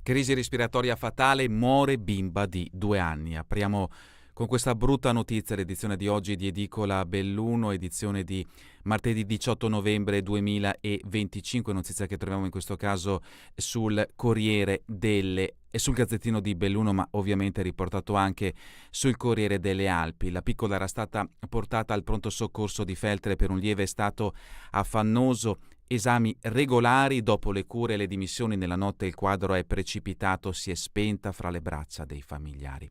Crisi respiratoria fatale, muore bimba di 2 anni. Apriamo con questa brutta notizia l'edizione di oggi di Edicola Belluno, edizione di martedì 18 novembre 2025, notizia che troviamo in questo caso sul Corriere delle e sul Gazzettino di Belluno, ma ovviamente riportato anche sul Corriere delle Alpi. La piccola era stata portata al pronto soccorso di Feltre per un lieve stato affannoso. Esami regolari, dopo le cure e le dimissioni nella notte il quadro è precipitato, si è spenta fra le braccia dei familiari.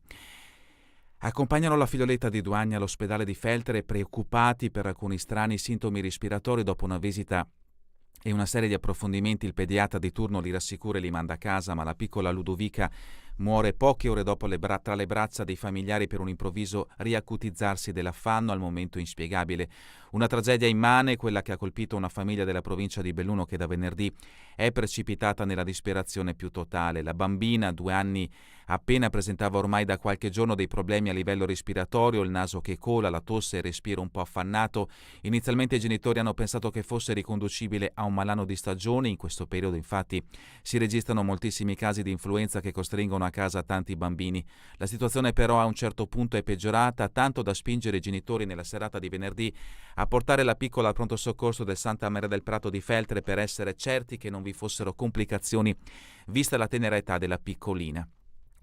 Accompagnano la figlioletta di 2 anni all'ospedale di Feltre preoccupati per alcuni strani sintomi respiratori. Dopo una visita e una serie di approfondimenti il pediatra di turno li rassicura e li manda a casa, ma la piccola Ludovica muore poche ore dopo tra le braccia dei familiari per un improvviso riacutizzarsi dell'affanno, al momento inspiegabile. Una tragedia immane, quella che ha colpito una famiglia della provincia di Belluno che da venerdì è precipitata nella disperazione più totale. La bambina, 2 anni appena, presentava ormai da qualche giorno dei problemi a livello respiratorio, il naso che cola, la tosse e il respiro un po' affannato. Inizialmente i genitori hanno pensato che fosse riconducibile a un malanno di stagione. In questo periodo infatti si registrano moltissimi casi di influenza che costringono a casa tanti bambini. La situazione però a un certo punto è peggiorata, tanto da spingere i genitori nella serata di venerdì a portare la piccola al pronto soccorso del Santa Maria del Prato di Feltre per essere certi che non vi fossero complicazioni, vista la tenera età della piccolina.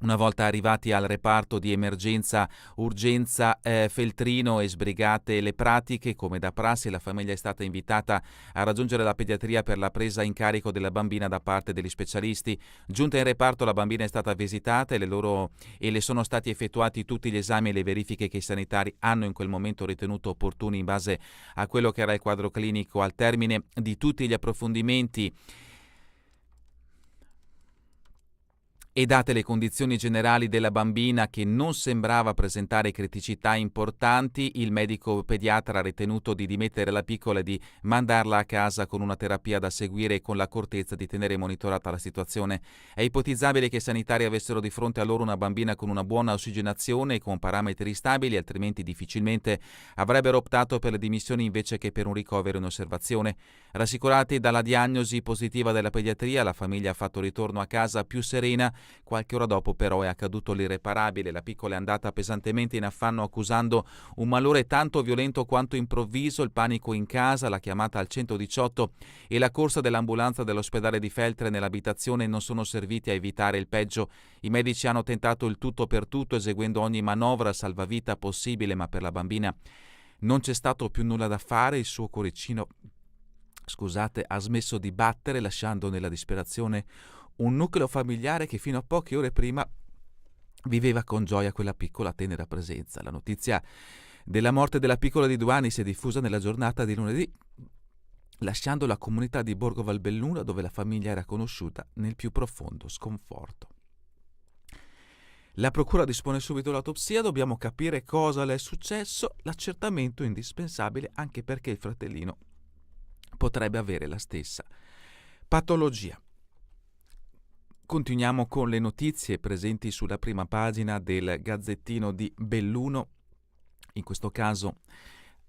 Una volta arrivati al reparto di emergenza urgenza Feltrino e sbrigate le pratiche, come da prassi, la famiglia è stata invitata a raggiungere la pediatria per la presa in carico della bambina da parte degli specialisti. Giunta in reparto, la bambina è stata visitata e le sono stati effettuati tutti gli esami e le verifiche che i sanitari hanno in quel momento ritenuto opportuni in base a quello che era il quadro clinico. Al termine di tutti gli approfondimenti e date le condizioni generali della bambina, che non sembrava presentare criticità importanti, il medico pediatra ha ritenuto di dimettere la piccola e di mandarla a casa con una terapia da seguire e con l'accortezza di tenere monitorata la situazione. È ipotizzabile che i sanitari avessero di fronte a loro una bambina con una buona ossigenazione e con parametri stabili, altrimenti difficilmente avrebbero optato per le dimissioni invece che per un ricovero in osservazione. Rassicurati dalla diagnosi positiva della pediatria, la famiglia ha fatto ritorno a casa più serena. Qualche ora dopo però è accaduto l'irreparabile. La piccola è andata pesantemente in affanno accusando un malore tanto violento quanto improvviso, il panico in casa, la chiamata al 118 e la corsa dell'ambulanza dell'ospedale di Feltre nell'abitazione non sono serviti a evitare il peggio. I medici hanno tentato il tutto per tutto, eseguendo ogni manovra salvavita possibile, ma per la bambina non c'è stato più nulla da fare. Il suo cuoricino, ha smesso di battere, lasciando nella disperazione un nucleo familiare che fino a poche ore prima viveva con gioia quella piccola tenera presenza. La notizia della morte della piccola di 2 anni si è diffusa nella giornata di lunedì, lasciando la comunità di Borgo Valbelluna, dove la famiglia era conosciuta, nel più profondo sconforto. La procura dispone subito l'autopsia, dobbiamo capire cosa le è successo, l'accertamento è indispensabile anche perché il fratellino potrebbe avere la stessa patologia. Continuiamo con le notizie presenti sulla prima pagina del Gazzettino di Belluno. In questo caso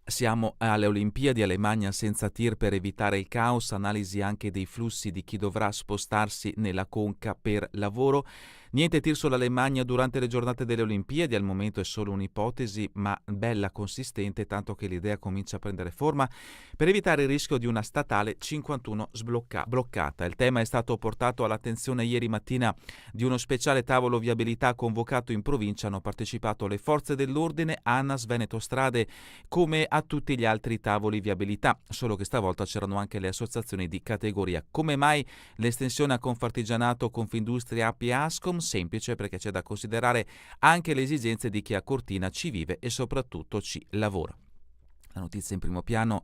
siamo alle Olimpiadi, Alemagna senza tir per evitare il caos, analisi anche dei flussi di chi dovrà spostarsi nella conca per lavoro. Niente tir sull'Alemagna durante le giornate delle Olimpiadi, al momento è solo un'ipotesi, ma bella, consistente, tanto che l'idea comincia a prendere forma per evitare il rischio di una statale 51 bloccata. Il tema è stato portato all'attenzione ieri mattina di uno speciale tavolo viabilità convocato in provincia. Hanno partecipato le forze dell'ordine, ANAS, Veneto Strade, come a tutti gli altri tavoli viabilità, solo che stavolta c'erano anche le associazioni di categoria. Come mai l'estensione a Confartigianato, Confindustria, API e Ascom? Semplice, perché c'è da considerare anche le esigenze di chi a Cortina ci vive e soprattutto ci lavora. La notizia in primo piano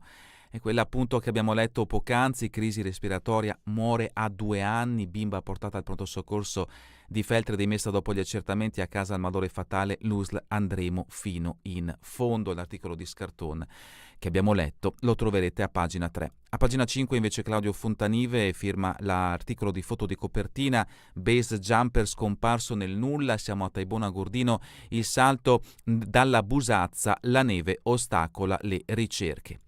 è quella appunto che abbiamo letto poc'anzi: crisi respiratoria, muore a 2 anni, bimba portata al pronto soccorso di Feltre, dimessa dopo gli accertamenti, a casa al malore fatale, l'USL andremo fino in fondo. L'articolo di Scarton che abbiamo letto lo troverete a pagina 3. A pagina 5 invece Claudio Fontanive firma l'articolo di foto di copertina: base jumper scomparso nel nulla, siamo a Taibona Gordino, il salto dalla Busazza, la neve ostacola le ricerche.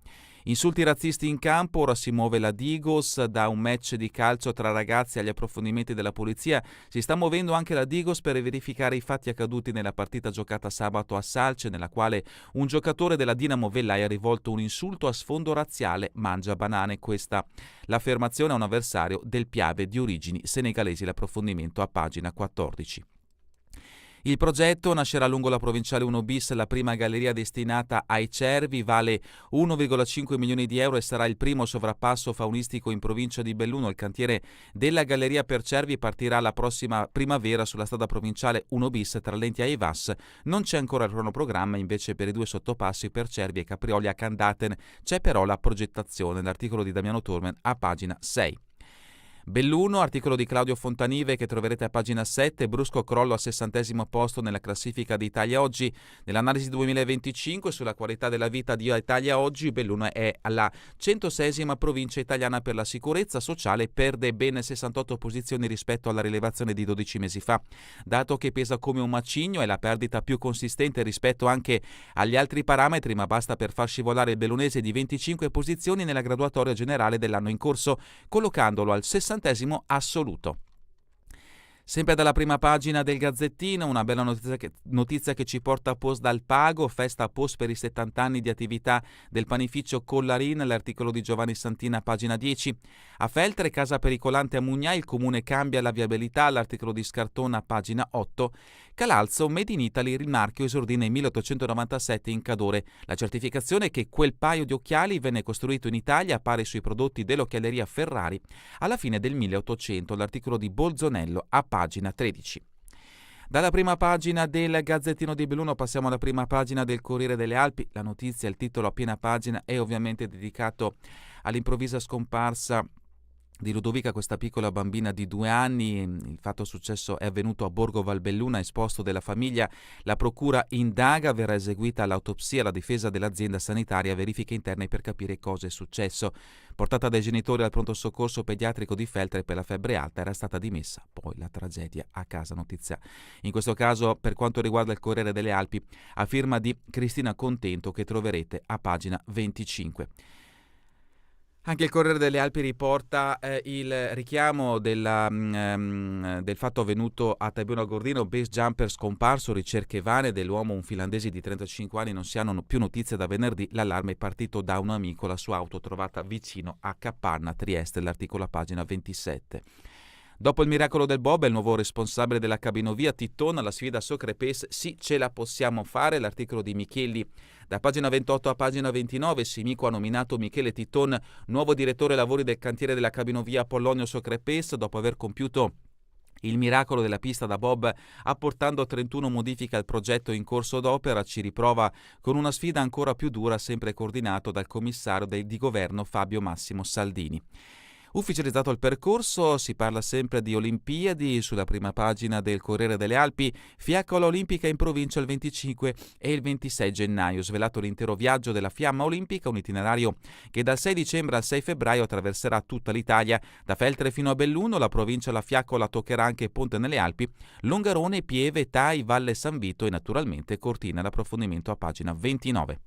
Insulti razzisti in campo, ora si muove la Digos, da un match di calcio tra ragazzi agli approfondimenti della polizia si sta muovendo anche la Digos per verificare i fatti accaduti nella partita giocata sabato a Salce, nella quale un giocatore della Dinamo Vellai ha rivolto un insulto a sfondo razziale: mangia banane. Questa l'affermazione a un avversario del Piave di origini senegalesi. L'approfondimento a pagina 14. Il progetto nascerà lungo la provinciale 1 bis, la prima galleria destinata ai cervi, vale 1,5 milioni di euro e sarà il primo sovrappasso faunistico in provincia di Belluno. Il cantiere della galleria per cervi partirà la prossima primavera sulla strada provinciale 1 bis tra Lenti e Vas. Non c'è ancora il cronoprogramma, invece per i due sottopassi per cervi e caprioli a Candaten c'è però la progettazione. L'articolo di Damiano Tormen a pagina 6. Belluno, articolo di Claudio Fontanive che troverete a pagina 7, brusco crollo al 60° posto nella classifica di Italia Oggi. Nell'analisi 2025 sulla qualità della vita di Italia Oggi, Belluno è alla 106ª provincia italiana per la sicurezza sociale, perde ben 68 posizioni rispetto alla rilevazione di 12 mesi fa. Dato che pesa come un macigno, è la perdita più consistente rispetto anche agli altri parametri, ma basta per far scivolare il bellunese di 25 posizioni nella graduatoria generale dell'anno in corso, collocandolo al 60° assoluto. Sempre dalla prima pagina del Gazzettino, una bella notizia che ci porta a Post dal Pago, festa a Post per i 70 anni di attività del panificio Collarin, l'articolo di Giovanni Santina, pagina 10. A Feltre, casa pericolante a Mugnà, il comune cambia la viabilità, l'articolo di Scartona, pagina 8. Calalzo, Made in Italy, il marchio esordì nel 1897 in Cadore. La certificazione che quel paio di occhiali venne costruito in Italia appare sui prodotti dell'occhialeria Ferrari alla fine del 1800, l'articolo di Bolzonello a pagina 13. Dalla prima pagina del Gazzettino di Belluno passiamo alla prima pagina del Corriere delle Alpi. La notizia, il titolo a piena pagina, è ovviamente dedicato all'improvvisa scomparsa di Ludovica, questa piccola bambina di 2 anni. Il fatto successo è avvenuto a Borgo Valbelluna, esposto della famiglia. La procura indaga, verrà eseguita l'autopsia, la difesa dell'azienda sanitaria, verifiche interne per capire cosa è successo. Portata dai genitori al pronto soccorso pediatrico di Feltre per la febbre alta, era stata dimessa poi la tragedia a casa. Notizia in questo caso, per quanto riguarda il Corriere delle Alpi, a firma di Cristina Contento, che troverete a pagina 25. Anche il Corriere delle Alpi riporta il richiamo del fatto avvenuto a Tabiano Gordino, base jumper scomparso, ricerche vane dell'uomo, un finlandese di 35 anni, non si hanno più notizie da venerdì, l'allarme è partito da un amico, la sua auto trovata vicino a Capanna, Trieste, l'articolo a pagina 27. Dopo il miracolo del Bob, il nuovo responsabile della cabinovia Titton, la sfida a Socrepes, sì, ce la possiamo fare, l'articolo di Micheli. Da pagina 28 a pagina 29, Simico ha nominato Michele Titton nuovo direttore lavori del cantiere della cabinovia Pollonio Socrepes, dopo aver compiuto il miracolo della pista da bob apportando 31 modifiche al progetto in corso d'opera. Ci riprova con una sfida ancora più dura, sempre coordinato dal commissario di governo Fabio Massimo Saldini. Ufficializzato il percorso, si parla sempre di Olimpiadi. Sulla prima pagina del Corriere delle Alpi, Fiaccola Olimpica in provincia il 25 e il 26 gennaio. Svelato l'intero viaggio della Fiamma Olimpica, un itinerario che dal 6 dicembre al 6 febbraio attraverserà tutta l'Italia. Da Feltre fino a Belluno, la provincia La Fiaccola toccherà anche Ponte nelle Alpi, Longarone, Pieve, Tai, Valle San Vito e naturalmente Cortina. L'approfondimento a pagina 29.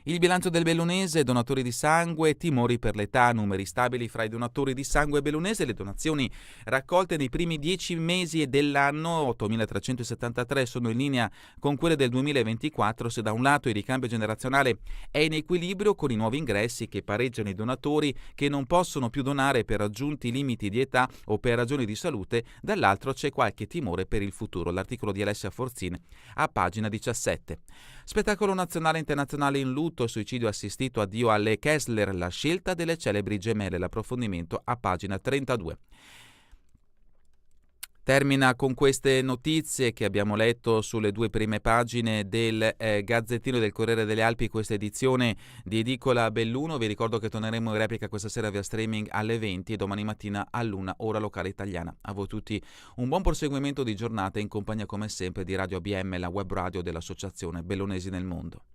Il bilancio del bellunese, donatori di sangue, timori per l'età, numeri stabili fra i donatori di sangue bellunese, le donazioni raccolte nei primi 10 mesi dell'anno, 8.373, sono in linea con quelle del 2024, se da un lato il ricambio generazionale è in equilibrio con i nuovi ingressi che pareggiano i donatori che non possono più donare per raggiunti limiti di età o per ragioni di salute, dall'altro c'è qualche timore per il futuro. L'articolo di Alessia Forzin a pagina 17. Spettacolo nazionale e internazionale in lutto, suicidio assistito, addio alle Kessler, la scelta delle celebri gemelle, l'approfondimento a pagina 32. Termina con queste notizie che abbiamo letto sulle due prime pagine del Gazzettino del Corriere delle Alpi, questa edizione di Edicola Belluno. Vi ricordo che torneremo in replica questa sera via streaming alle 20 e domani mattina all'1 ora locale italiana. A voi tutti un buon proseguimento di giornata in compagnia come sempre di Radio ABM, la web radio dell'Associazione Bellunesi nel Mondo.